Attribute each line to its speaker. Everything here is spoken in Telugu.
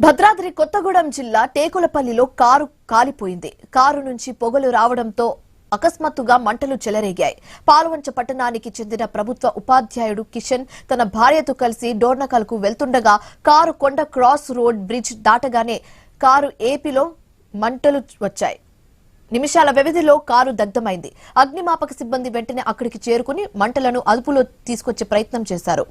Speaker 1: భద్రాద్రి కొత్తగూడెం జిల్లా టేకులపల్లిలో కారు కాలిపోయింది. కారు నుంచి పొగలు రావడంతో అకస్మాత్తుగా మంటలు చెలరేగాయి. పాల్వంచ పట్టణానికి చెందిన ప్రభుత్వ ఉపాధ్యాయుడు కిషన్ తన భార్యతో కలిసి డోర్నకల్కు వెళ్తుండగా కారు కొండ క్రాస్ రోడ్ బ్రిడ్జ్ దాటగానే కారు ఏపీలో మంటలు వచ్చాయి. నిమిషాల వ్యవధిలో కారు దగ్ధమైంది. అగ్నిమాపక సిబ్బంది వెంటనే అక్కడికి చేరుకుని మంటలను అదుపులో తీసుకొచ్చే ప్రయత్నం చేశారు.